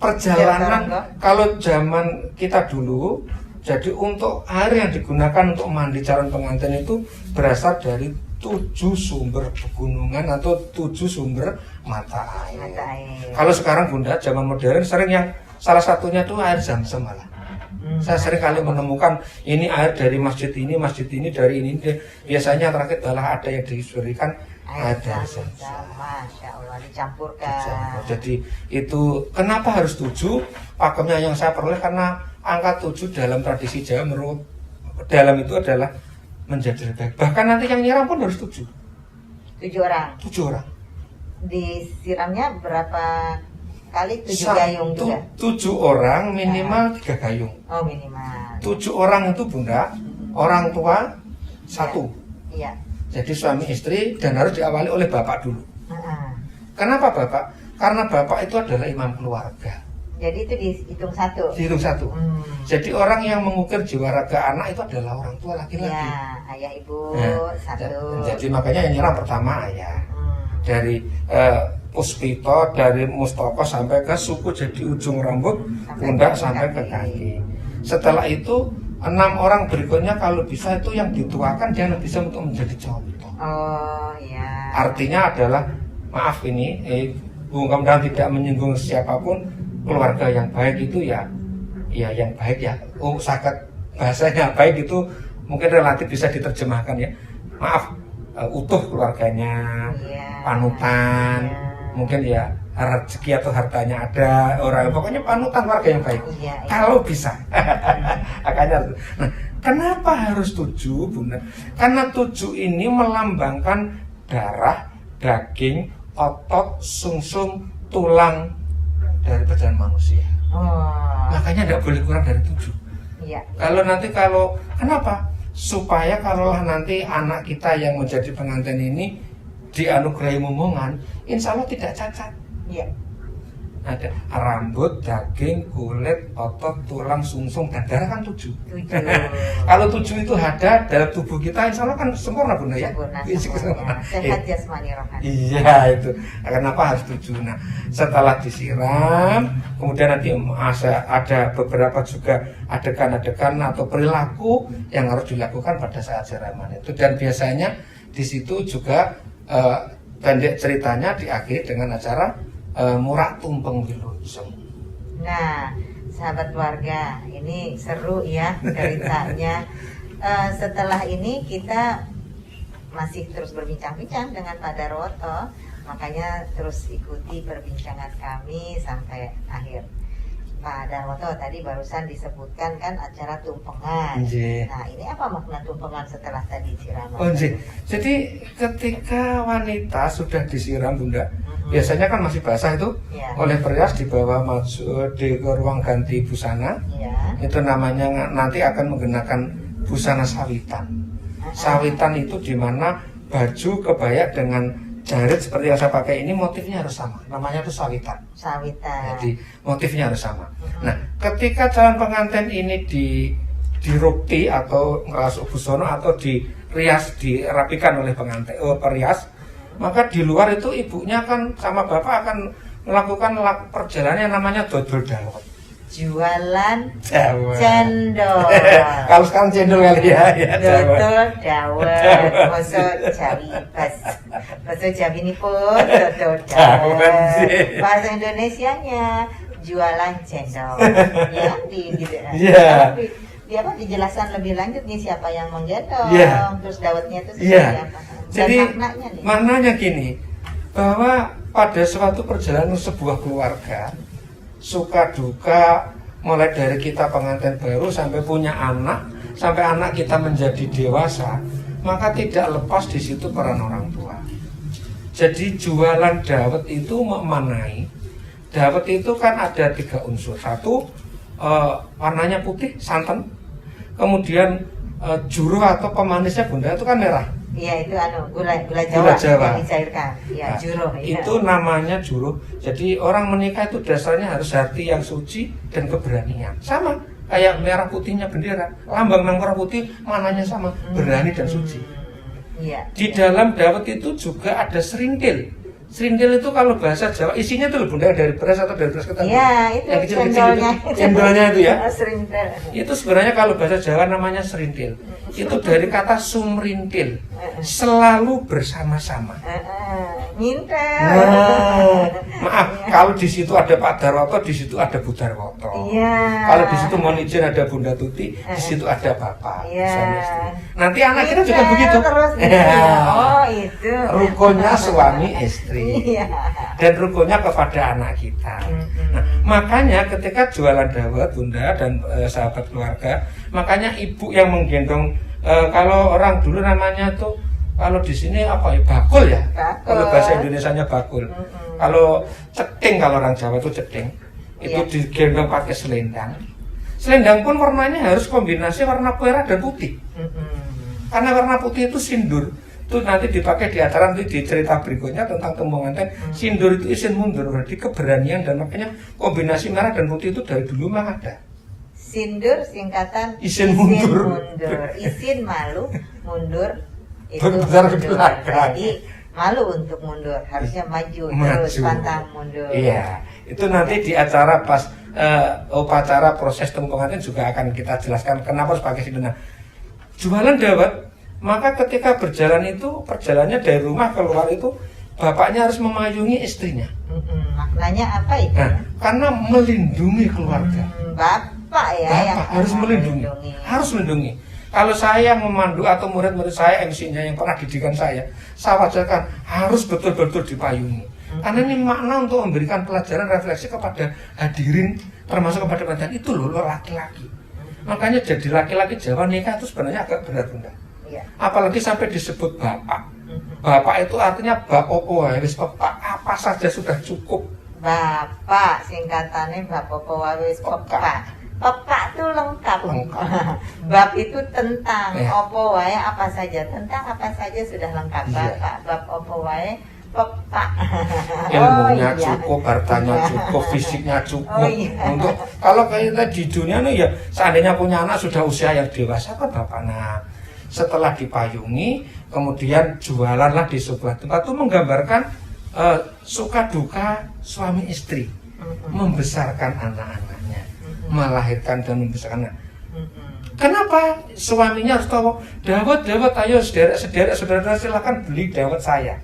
perjalanan kalau zaman kita dulu, jadi untuk air yang digunakan untuk mandi calon pengantin itu berasal dari 7 sumber pegunungan atau 7 sumber mata air. Kalau sekarang Bunda zaman modern sering yang salah satunya tuh air Zam-Zam malah. Saya sering kali menemukan ini air dari masjid ini dari ini. Biasanya terakhir adalah ada yang diberikan air dari Zam-Zam. Masya Allah, dicampurkan. Jadi itu kenapa harus 7? Pakemnya yang saya peroleh karena angka 7 dalam tradisi Jawa menurut dalam itu adalah menjadi lebih baik. Bahkan nanti yang nyiram pun harus 7. 7 orang. 7 orang. Disiramnya berapa kali 7 gayung juga. 7 orang minimal 3 gayung. Oh minimal. 7 orang itu Bunda, orang tua 1. Iya. Jadi suami istri dan harus diawali oleh bapak dulu. Kenapa bapak? Karena bapak itu adalah imam keluarga. Jadi itu dihitung 1. Dihitung 1. Jadi orang yang mengukir jiwa raga anak itu adalah orang tua laki-laki. Iya, ayah ibu 1. Jadi makanya yang nyerang pertama ayah. Dari Puspito, dari Mustoko sampai ke suku, jadi ujung rambut, pundak sampai ke kaki. Setelah itu 6 orang berikutnya kalau bisa itu yang dituakan dia bisa untuk menjadi contoh. Oh iya. Artinya adalah maaf ini, mudah-mudahan tidak menyinggung siapapun, keluarga yang baik itu ya yang baik ya. Sangat bahasanya baik itu mungkin relatif bisa diterjemahkan ya. Maaf, utuh keluarganya, panutan. Mungkin ya rezeki atau hartanya ada orang, pokoknya panutan warga yang baik. Kalau bisa. Makanya. Nah, kenapa harus 7, Bunda? Karena 7 ini melambangkan darah, daging, otot, sungsum, tulang dari badan manusia. Makanya tidak boleh kurang dari 7. Iya. Kalau kenapa? Supaya kalaulah nanti anak kita yang menjadi pengantin ini dianugerahi momongan, insya Allah tidak cacat. Iya. Ada rambut, daging, kulit, otot, tulang, sungsum, dan darah kan 7. Kalau 7 itu ada dalam tubuh kita, insya Allah kan sempurna Bunda ya. Sempurna. Sehat jasmani rohani. Iya itu. Kenapa harus 7? Nah, setelah disiram, kemudian nanti ada beberapa juga adegan-adegan atau perilaku yang harus dilakukan pada saat siraman itu. Dan biasanya di situ juga pendek ceritanya diakhiri dengan acara murak tumpeng wilujeng. Nah, sahabat keluarga, ini seru ya ceritanya. Setelah ini kita masih terus berbincang-bincang dengan Pak Darwoto, makanya terus ikuti perbincangan kami sampai akhir. Pak Darwoto tadi barusan disebutkan kan acara tumpengan. Nah, ini apa makna tumpengan setelah tadi siraman? Jadi ketika wanita sudah disiram Bunda, biasanya kan masih basah itu, oleh perias dibawa masuk di ruang ganti busana. Itu namanya nanti akan menggunakan busana sawitan. Sawitan itu dimana baju kebaya dengan jarit seperti yang saya pakai ini motifnya harus sama. Namanya itu sawitan. Jadi motifnya harus sama. Nah, ketika calon pengantin ini dirukti atau ngerasuk busana atau dirias, dirapikan oleh pengantin perias, maka di luar itu ibunya kan sama bapak akan melakukan perjalanan yang namanya dodol dawet. Jualan cendol. Kalau sekarang cendol kali ya. Dodol dawet. Bahasa Jawi ini pun dodol dawet. Bahasa Indonesianya jualan cendol. Ya di apa dijelaskan lebih lanjut nih siapa yang menggendong, terus dawetnya itu seperti apa? Jadi maknanya gini, bahwa pada suatu perjalanan sebuah keluarga, suka duka, mulai dari kita pengantin baru sampai punya anak, sampai anak kita menjadi dewasa, maka tidak lepas di situ peran orang tua. Jadi jualan dawet itu memanai. Dawet itu kan ada 3 unsur. 1, warnanya putih, santan. Kemudian juruh atau pemanisnya Bunda itu kan merah. Iya, itu gula Jawa yang dicairkan. Iya, juruh. Itu namanya juruh. Jadi orang menikah itu dasarnya harus hati yang suci dan keberanian. Sama kayak merah putihnya bendera. Lambang merah putih mananya sama, berani dan suci. Di dalam dawet itu juga ada serintil. Serintil itu kalau bahasa Jawa isinya itu Bunda dari beras atau dari beras ketan. Iya, itu yang kecil-kecil itu. Cendolnya itu ya. Serintil. Itu sebenarnya kalau bahasa Jawa namanya serintil. Itu dari kata sumrintil. Selalu bersama-sama. Ngintel. Maaf, kalau di situ ada Pak Darwoto, di situ ada Bu Darwoto. Kalau di situ mohon izin ada Bunda Tuti, di situ ada Bapak. Suami istri. Nanti anak kita juga begitu. Terus oh, itu. Rukunnya suami istri. Dan rukunnya kepada anak kita. Nah, makanya ketika jualan dawet Bunda dan sahabat keluarga, makanya ibu yang menggendong, kalau orang dulu namanya tuh, kalau di sini apa ya, bakul ya? Bakul. Kalau bahasa Indonesianya bakul. Kalau ceting, kalau orang Jawa itu ceting, itu digendong pakai selendang. Selendang pun warnanya harus kombinasi warna merah dan putih. Karena warna putih itu sindur. Itu nanti dipakai di acara, nanti di cerita berikutnya tentang tembung nganten. Sindur itu isin mundur, berarti keberanian, dan makanya kombinasi merah dan putih itu dari dulu memang ada. Sindur singkatan Isin mundur. Isin malu, mundur itu Bentar ke mundur. belakang. Jadi malu untuk mundur, harusnya maju. Terus pantang mundur. Iya, itu nanti di acara pas upacara proses tembung nganten juga akan kita jelaskan kenapa harus pakai sindur. Nah, jualan dawet, maka ketika berjalan itu, perjalanannya dari rumah keluar itu, bapaknya harus memayungi istrinya. Maknanya apa itu? Nah, karena melindungi keluarga. Bapak ya, Bapak yang harus melindungi. Harus melindungi. Kalau saya yang memandu atau murid-murid saya, MC-nya yang pernah didikan saya wajarkan harus betul-betul dipayungi. Karena ini makna untuk memberikan pelajaran refleksi kepada hadirin, termasuk kepada penonton, itu loh laki-laki. Makanya jadi laki-laki Jawa nikah itu sebenarnya agak berat, Bunda. Ya. Apalagi sampai disebut bapak. Bapak itu artinya bab opo wis pepak, apa saja sudah cukup. Bapak singkatannya bapak wis pepak. Pepak itu lengkap. Bab itu tentang opo wae apa saja, tentang apa saja sudah lengkap. Bapak bab opo wae pepak. Ilmunya cukup, hartanya cukup, fisiknya cukup. Untuk kalau kita di dunia nih ya, seandainya punya anak sudah usia yang dewasa kan bapak. Nah, setelah dipayungi, kemudian jualanlah di sebuah tempat, itu menggambarkan suka duka suami istri, membesarkan anak-anaknya, melahirkan dan membesarkan anak. Kenapa suaminya harus tahu dawet, ayo sederek saudara silakan beli dawet saya.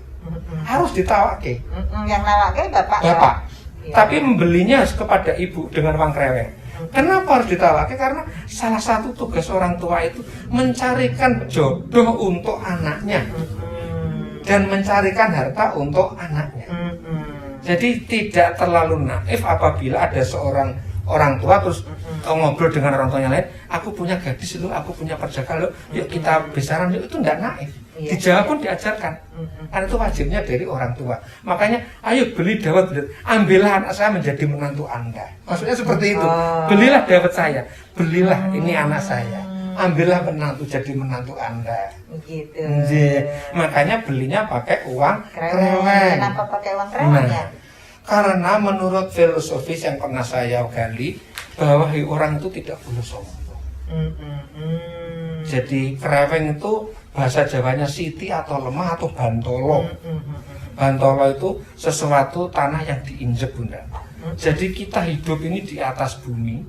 Harus ditawake. Yang nawake bapak. Ya. Tapi membelinya kepada ibu dengan uang kreweng. Kenapa harus ditawake? Karena salah satu tugas orang tua itu mencarikan jodoh untuk anaknya dan mencarikan harta untuk anaknya. Jadi tidak terlalu naif apabila ada seorang orang tua terus ngobrol dengan orang tuanya lain, aku punya gadis lu, aku punya perjaka lu, yuk kita besaran, yuk, itu tidak naif. Di Jawa pun diajarkan, karena itu wajibnya dari orang tua. Makanya, ayo beli dawet, ambillah anak saya menjadi menantu Anda. Maksudnya seperti itu, belilah dawet saya, belilah ini anak saya, ambillah menantu jadi menantu Anda. Gitu. Makanya belinya pakai uang kreweng. Kenapa pakai uang kreweng ya? Karena menurut filosofis yang pernah saya gali, bahwa orang itu tidak boleh sombong. Jadi kreweng itu bahasa Jawanya siti atau lemah atau bantolo. Bantolo itu sesuatu tanah yang diinjek, Bunda. Jadi kita hidup ini di atas bumi,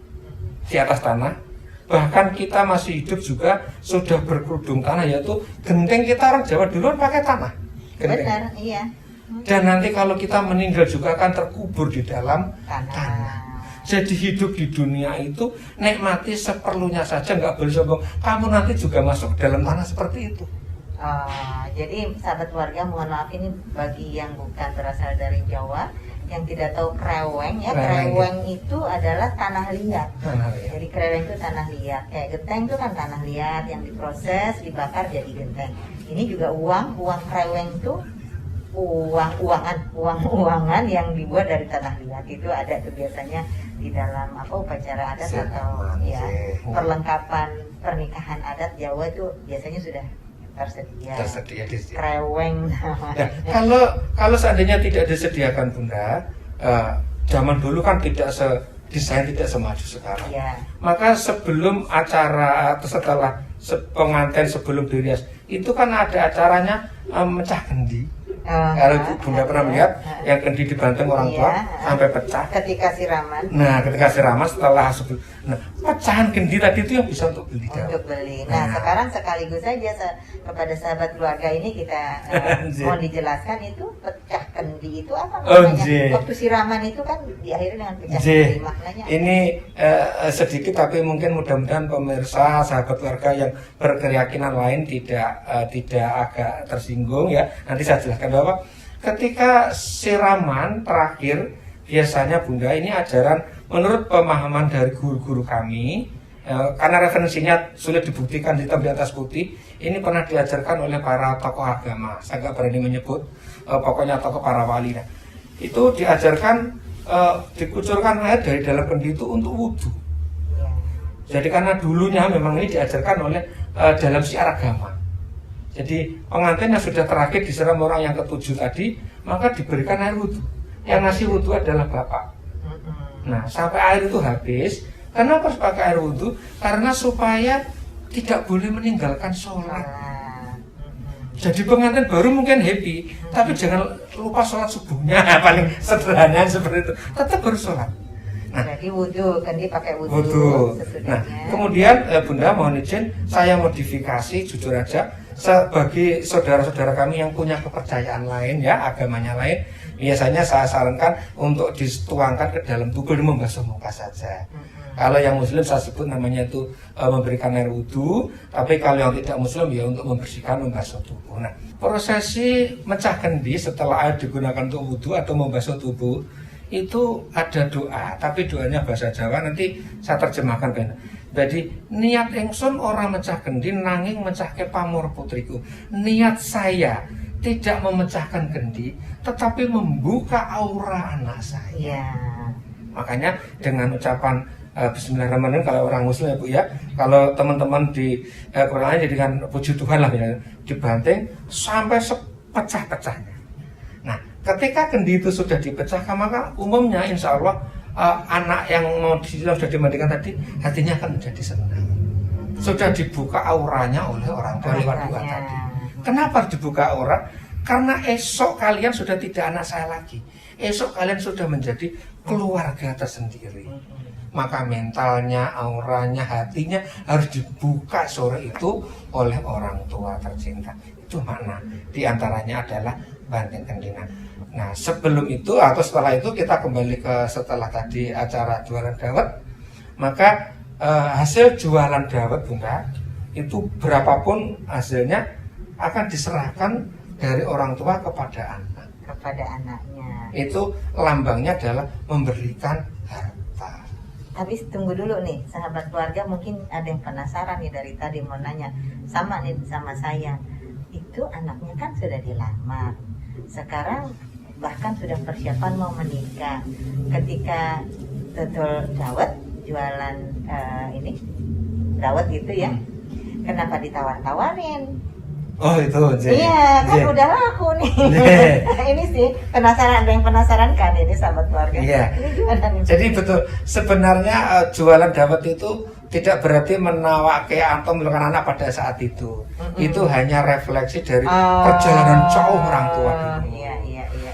di atas tanah. Bahkan kita masih hidup juga sudah berkerudung tanah, yaitu genteng kita orang Jawa duluan pakai tanah. Genteng. Benar, iya. Dan nanti kalau kita meninggal juga akan terkubur di dalam tanah. Jadi hidup di dunia itu nikmati seperlunya saja, nggak boleh sombong. Kamu nanti juga masuk dalam tanah seperti itu. Jadi sahabat keluarga, mohon maaf ini bagi yang bukan berasal dari Jawa, yang tidak tahu kreweng ya. Kreweng itu adalah tanah liat. Jadi kreweng itu tanah liat. Kayak genteng itu kan tanah liat yang diproses, dibakar jadi genteng. Ini juga uang kreweng itu uangan yang dibuat dari tanah liat. Itu ada tuh biasanya di dalam upacara adat atau ya perlengkapan pernikahan adat Jawa itu biasanya sudah tersedia di kreweng. Ya, kalau seandainya tidak disediakan, Bunda, zaman dulu kan desain tidak semaju sekarang. Ya. Maka sebelum acara atau setelah pengantin sebelum dirias itu kan ada acaranya mecah kendi. Kalau Bunda pernah melihat yang kendi dibanting orang tua sampai pecah. Ketika siraman. Nah, ketika siraman setelah pecahan kendi tadi itu yang bisa untuk beli. Untuk beli. Nah, sekarang sekaligus saja kepada sahabat keluarga ini kita mohon dijelaskan itu pecah kendi itu apa namanya? Waktu siraman itu kan diakhiri dengan pecah kendi, maknanya. Ini sedikit tapi mungkin mudah-mudahan pemirsa sahabat keluarga yang berkeyakinan lain tidak agak tersinggung ya. Nanti saya jelaskan bahwa ketika siraman terakhir biasanya, Bunda, ini ajaran menurut pemahaman dari guru-guru kami, karena referensinya sulit dibuktikan hitam di atas putih, ini pernah diajarkan oleh para tokoh agama. Saya nggak berani menyebut, pokoknya tokoh para wali. Nah, itu diajarkan dikucurkan air dari dalam kendi itu untuk wudhu. Jadi karena dulunya memang ini diajarkan oleh dalam syiar agama. Jadi pengantin yang sudah terakhir disiram orang yang ketujuh tadi, maka diberikan air wudhu. Yang ngasih wudhu adalah bapak. Nah, sampai air itu habis. Kenapa harus pakai air wudhu? Karena supaya tidak boleh meninggalkan sholat. Jadi pengantin baru mungkin happy, tapi jangan lupa sholat subuhnya. Paling sederhana seperti itu. Tetap harus sholat. Nah, jadi wudhu, kan dia pakai wudhu. Nah, kemudian Bunda mohon izin saya modifikasi jujur aja sebagai saudara-saudara kami yang punya kepercayaan lain ya, agamanya lain, biasanya saya sarankan untuk dituangkan ke dalam tubuh dan membasuh muka saja. Kalau yang muslim saya sebut namanya itu memberikan air wudhu, tapi kalau yang tidak muslim ya untuk membersihkan, membasuh tubuh. Nah, prosesi mecah kendi setelah air digunakan untuk wudhu atau membasuh tubuh itu ada doa, tapi doanya bahasa Jawa, nanti saya terjemahkan kan. Jadi niat ingsun orang mecah kendi nanging mecahke pamor putriku. Niat saya tidak memecahkan kendi, tetapi membuka aura anak saya. Makanya dengan ucapan Bismillahirrahmanirrahim kalau orang muslim ya Bu ya, kalau teman-teman di Quran jadikan puji Tuhan lah ya, dibanting sampai sepecah-pecahnya. Nah, ketika kendi itu sudah dipecahkan, maka umumnya insya Allah anak yang mau sudah dimandikan tadi hatinya akan menjadi senang. Sudah dibuka auranya oleh orang tua lewat doa tadi. Kenapa harus dibuka aura? Karena esok kalian sudah tidak anak saya lagi. Esok kalian sudah menjadi keluarga tersendiri. Maka mentalnya, auranya, hatinya harus dibuka sore itu oleh orang tua tercinta. Itu makna. Di antaranya adalah banting kendina. Nah, sebelum itu atau setelah itu kita kembali ke setelah tadi acara jualan dawet, maka hasil jualan dawet Bunda itu berapapun hasilnya akan diserahkan dari orang tua kepada anak. Kepada anaknya. Itu lambangnya adalah memberikan harta. Habis tunggu dulu nih, sahabat keluarga mungkin ada yang penasaran nih dari tadi mau nanya sama nih sama saya. Itu anaknya kan sudah dilamar. Sekarang bahkan sudah persiapan mau menikah. Ketika betul dawet jualan ini dawet gitu ya, kenapa ditawar-tawarin? Oh itu iya kan udah laku nih. Ini sih penasaran, ada yang penasaran kan ini sahabat keluarga. Iya. Ini gimana nih? Jadi betul sebenarnya jualan dawet itu tidak berarti menawaki atau menemukan anak pada saat itu. Itu hanya refleksi dari perjalanan jauh orang tua dulu. Iya.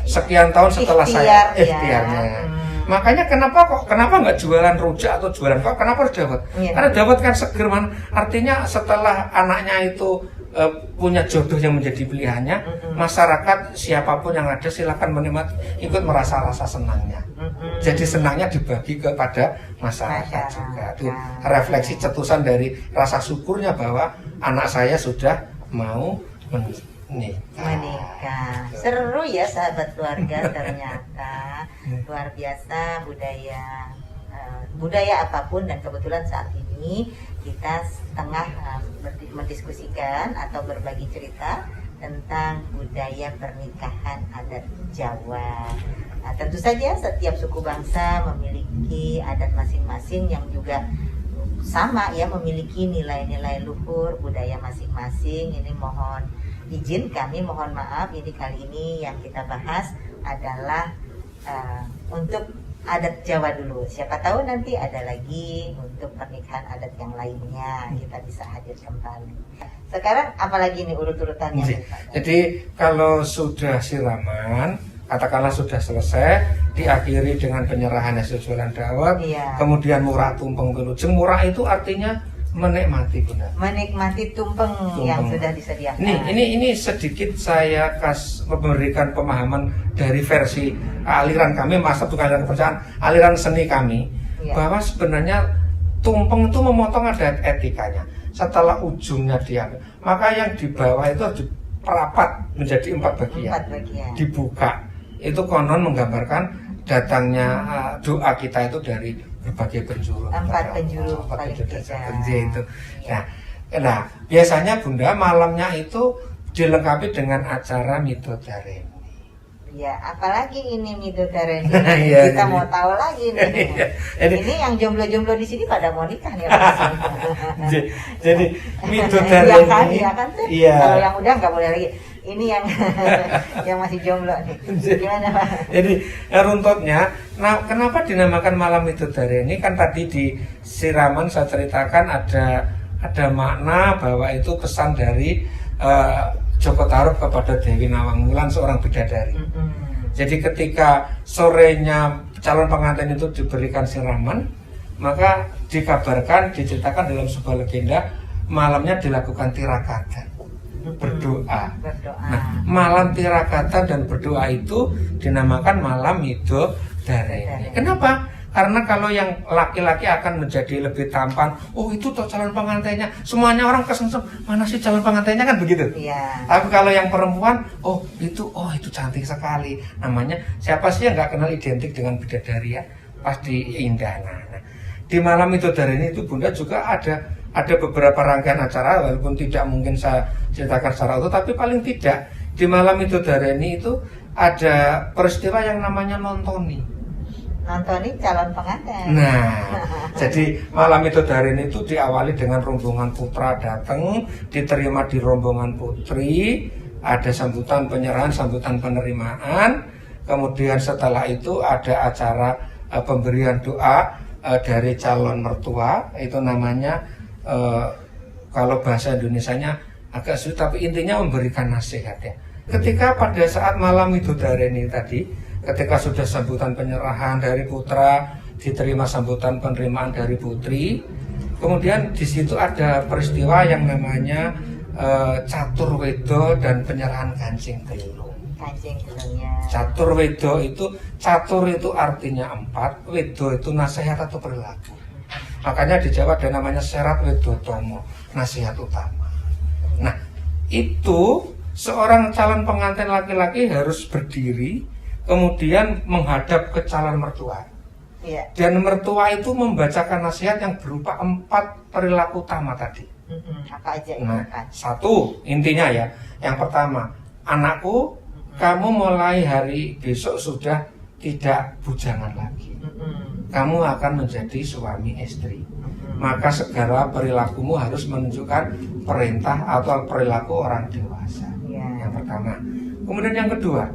Sekian tahun setelah saya ikhtiarnya. Makanya kenapa nggak jualan rujak atau jualan kok? Kenapa harus dawet? Karena dawet kan seger man. Artinya setelah anaknya itu punya jodoh yang menjadi pilihannya, masyarakat siapapun yang ada silakan menikmati, ikut merasa rasa senangnya. Jadi senangnya dibagi kepada masyarakat juga. Itu refleksi cetusan dari rasa syukurnya bahwa anak saya sudah mau menikah. Seru ya sahabat keluarga, ternyata luar biasa budaya apapun, dan kebetulan saat ini kita tengah mendiskusikan atau berbagi cerita tentang budaya pernikahan adat Jawa. Nah, tentu saja setiap suku bangsa memiliki adat masing-masing yang juga sama ya, memiliki nilai-nilai luhur budaya masing-masing. Ini mohon izin kami mohon maaf, ini kali ini yang kita bahas adalah untuk adat Jawa dulu. Siapa tahu nanti ada lagi untuk pernikahan adat yang lainnya, kita bisa hadir kembali. Sekarang apalagi nih urut-urutannya? Jadi kalau sudah siraman, katakanlah sudah selesai, diakhiri dengan penyerahan hasil jualan dawet, kemudian murah tumpeng wilujeng. Murah itu artinya menikmati Bunda. Menikmati tumpeng yang sudah disediakan. Ini sedikit saya memberikan pemahaman dari versi aliran kami, masa bukan aliran kepercayaan, aliran seni kami, bahwa sebenarnya tumpeng itu memotong ada etikanya. Setelah ujungnya diambil, maka yang di bawah itu harus diperapat menjadi 4 bagian. Dibuka. Itu konon menggambarkan datangnya doa kita itu dari berbagai penjuru. 4 penjuru paling tiga. Itu. Nah, biasanya Bunda malamnya itu dilengkapi dengan acara midodareni. Ya, apalagi ini Midodareni. Iya, Kita jadi- mau tahu lagi nih. Jadi- Ini yang jomblo-jomblo di sini pada mau nikah nih langsung. Jadi Iya Midodareni. kan, iya kan tuh. Iya. Kalau yang udah nggak boleh lagi. Ini yang yang masih jomblo nih. Gimana Pak? Jadi runtutnya, nah kenapa dinamakan malam Midodareni? Kan tadi di siraman saya ceritakan ada makna bahwa itu pesan dari Joko Tarub kepada Dewi Nawangwulan, seorang bidadari. Jadi ketika sorenya calon pengantin itu diberikan siraman, maka dikabarkan, diceritakan dalam sebuah legenda, malamnya dilakukan tirakatan, berdoa. Nah, malam tirakatan dan berdoa itu dinamakan malam Midodareni. Kenapa? Karena kalau yang laki-laki akan menjadi lebih tampan, oh itu tuh calon pengantinnya, semuanya orang kesengsem, mana sih calon pengantinnya, kan begitu. Iya. Tapi kalau yang perempuan, oh itu cantik sekali. Namanya siapa sih yang nggak kenal identik dengan bidadari ya? Pasti indah. Nah, di malam Midodareni itu Bunda juga ada beberapa rangkaian acara, walaupun tidak mungkin saya ceritakan secara utuh, tapi paling tidak di malam Midodareni itu ada peristiwa yang namanya nontoni. Nontonin calon pengantin. Nah, jadi malam Midodareni itu diawali dengan rombongan putra datang, diterima di rombongan putri, ada sambutan penyerahan, sambutan penerimaan, kemudian setelah itu ada acara pemberian doa dari calon mertua, itu namanya kalau bahasa Indonesianya agak sulit, tapi intinya memberikan nasihat ya. Ketika pada saat malam Midodareni tadi, ketika sudah sambutan penyerahan dari putra, diterima sambutan penerimaan dari putri, kemudian di situ ada peristiwa yang namanya catur wedo dan penyerahan kancing telung. Kancing telungnya. Catur wedo itu, catur itu artinya 4, wedo itu nasihat atau perilaku. Makanya di Jawa ada namanya serat wedotomo, nasihat utama. Nah, itu seorang calon pengantin laki-laki harus berdiri, kemudian menghadap ke calon mertua. Iya. Dan mertua itu membacakan nasihat yang berupa 4 perilaku utama tadi. Apa aja itu Nah, kan? 1 intinya ya. Yang pertama, anakku, kamu mulai hari besok sudah tidak bujangan lagi. Kamu akan menjadi suami istri. Maka segala perilakumu harus menunjukkan perintah atau perilaku orang dewasa. Iya. Yang pertama. Kemudian yang kedua,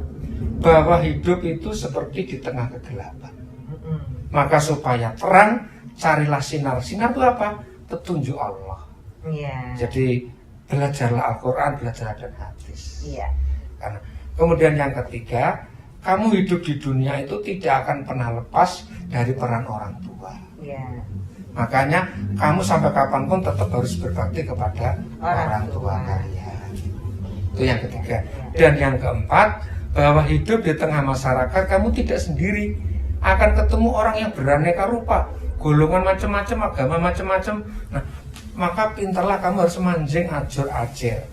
bahwa hidup itu seperti di tengah kegelapan. Maka supaya terang, carilah sinar. Sinar itu apa? Petunjuk Allah. Iya. Jadi belajarlah Al-Quran, belajarlah dan hadis. Iya. Karena kemudian yang ketiga, kamu hidup di dunia itu tidak akan pernah lepas dari peran orang tua. Iya. Makanya kamu sampai kapanpun tetap harus berbakti kepada orang tua kalian. Itu yang ketiga. Dan yang keempat, bahwa hidup di tengah masyarakat kamu tidak sendiri, akan ketemu orang yang beraneka rupa, golongan macam-macam, agama macam-macam. Nah, maka pintarlah kamu harus manjing ajur-ajir.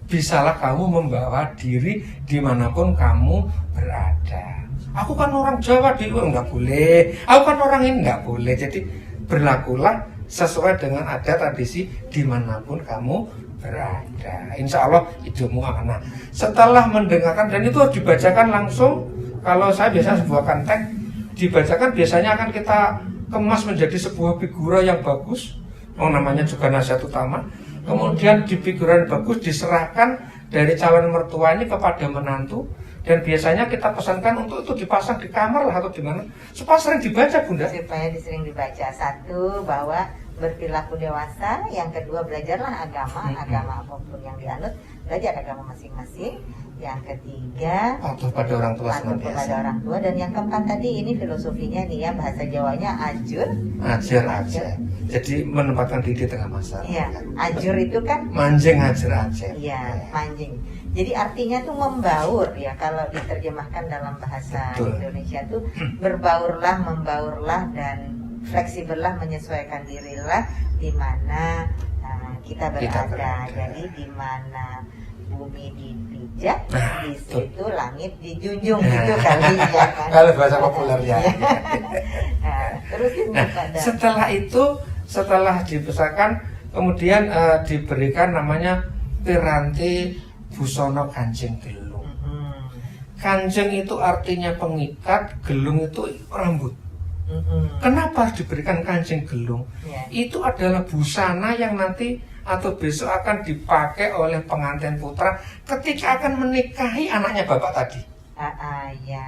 Bisalah kamu membawa diri dimanapun kamu berada. Aku kan orang Jawa, nggak boleh. Aku kan orang ini, nggak boleh. Jadi berlakulah sesuai dengan adat tradisi dimanapun kamu berada. Insya Allah hidupmu aman. Nah, setelah mendengarkan, dan itu harus dibacakan langsung. Kalau saya biasa sebuah teks dibacakan, biasanya akan kita kemas menjadi sebuah figura yang bagus. Namanya juga nasihat utama. Kemudian di figuran bagus diserahkan dari calon mertua ini kepada menantu. Dan biasanya kita pesankan untuk itu dipasang di kamar lah atau di mana, supaya sering dibaca, Bunda. Supaya sering dibaca. 1, bahwa berperilaku dewasa. Yang kedua, belajarlah agama, agama apapun yang dianut, belajar agama masing-masing. Yang ketiga, Patuh pada orang tua patuh kepada orang tua. Dan yang keempat tadi, ini filosofinya nih ya, bahasa Jawanya ajur. Ajar. Jadi menempatkan diri di tengah masyarakat. Iya, ajur itu kan Manjing ajar-ajar. iya, manjing. Jadi artinya tuh membaur ya, kalau diterjemahkan dalam bahasa Betul. Indonesia tuh berbaurlah, membaurlah, dan fleksibellah, menyesuaikan dirilah di mana kita berada. Jadi di mana bumi dipijak, di situ langit dijunjung, gitu kali ya kan. Kalau bahasa populernya. Nah, terus setelah dibesarkan, kemudian diberikan namanya piranti Busono Kancing Telung. Kanjeng itu artinya pengikat, gelung itu rambut. Kenapa harus diberikan kancing gelung? Itu adalah busana yang nanti atau besok akan dipakai oleh pengantin putra ketika akan menikahi anaknya bapak tadi.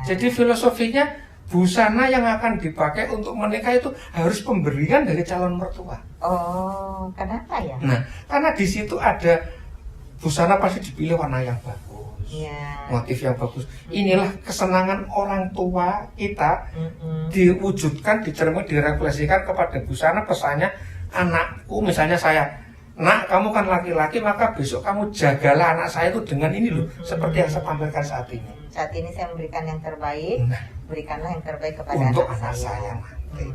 Jadi filosofinya busana yang akan dipakai untuk menikah itu harus pemberian dari calon mertua. Oh, kenapa ya? Nah, karena di situ ada busana pasti dipilih warna yang bagus. Motif yang bagus. Inilah kesenangan orang tua kita diwujudkan, dicermin, direfleksikan kepada busana. Pesannya, anakku, misalnya saya, nak, kamu kan laki-laki, maka besok kamu jagalah anak saya itu dengan ini loh, seperti yang saya tampilkan saat ini. Saat ini saya memberikan yang terbaik, berikanlah yang terbaik kepada untuk anak saya nanti.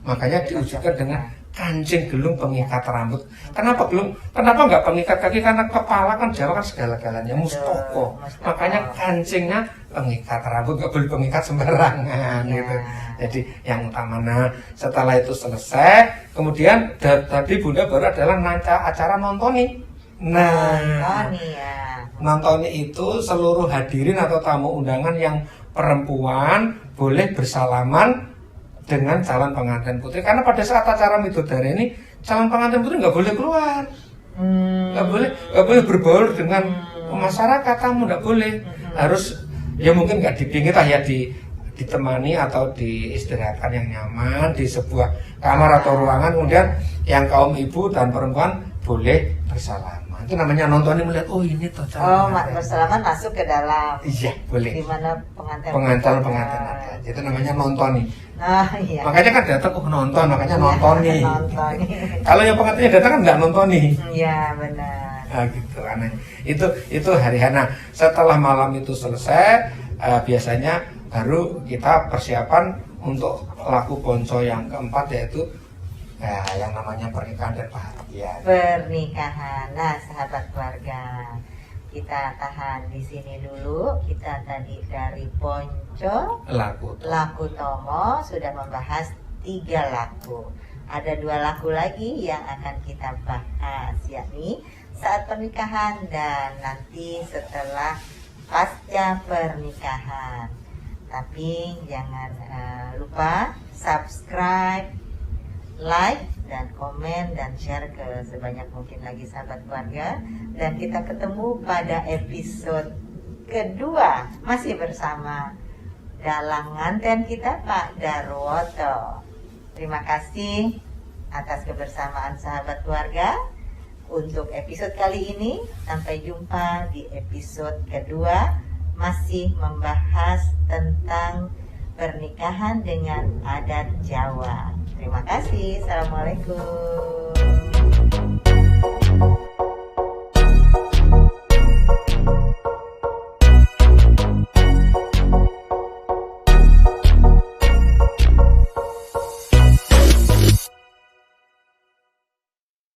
Makanya diwujudkan dengan kancing gelung pengikat rambut. Kenapa gelung? Kenapa nggak pengikat kaki? Karena kepala kan Jawa kan segala-galanya, mustoko. Makanya kancingnya pengikat rambut, nggak boleh pengikat sembarangan gitu. Jadi yang utama. Nah, setelah itu selesai, kemudian tadi Bunda baru adalah acara nontoni. Nontoni itu seluruh hadirin atau tamu undangan yang perempuan boleh bersalaman dengan calon pengantin putri, karena pada saat acara midodare ini calon pengantin putri nggak boleh keluar, nggak boleh berbaur dengan masyarakat, tamu nggak boleh, harus ya mungkin nggak dipingit lah ya, ditemani atau diistirahatkan yang nyaman di sebuah kamar atau ruangan, kemudian yang kaum ibu dan perempuan boleh bersalaman. Itu namanya nonton, melihat oh ini toh bersalaman masuk ke dalam. Iya, boleh. Di mana pengantin ada. Itu namanya nonton nih. Iya. Makanya kan datang nonton, makanya nonton nih. Kalau yang pengantinnya datang kan nggak nonton nih. Iya, benar. Nah, gitu aneh. Itu hari Hana. Setelah malam itu selesai, biasanya baru kita persiapan untuk laku ponco yang keempat, yaitu yang namanya pernikahan dan bahagia. Pernikahan. Nah, sahabat keluarga, kita tahan di sini dulu. Kita tadi dari ponco, laku tomo sudah membahas 3 laku. Ada 2 laku lagi yang akan kita bahas, yakni saat pernikahan dan nanti setelah pasca pernikahan. Tapi jangan lupa subscribe, like, dan komen, dan share ke sebanyak mungkin lagi sahabat keluarga. Dan kita ketemu pada episode kedua, masih bersama dalang nganten kita, Pak Darwoto. Terima kasih atas kebersamaan sahabat keluarga untuk episode kali ini. Sampai jumpa di episode kedua, masih membahas tentang pernikahan dengan adat Jawa. Terima kasih. Assalamualaikum.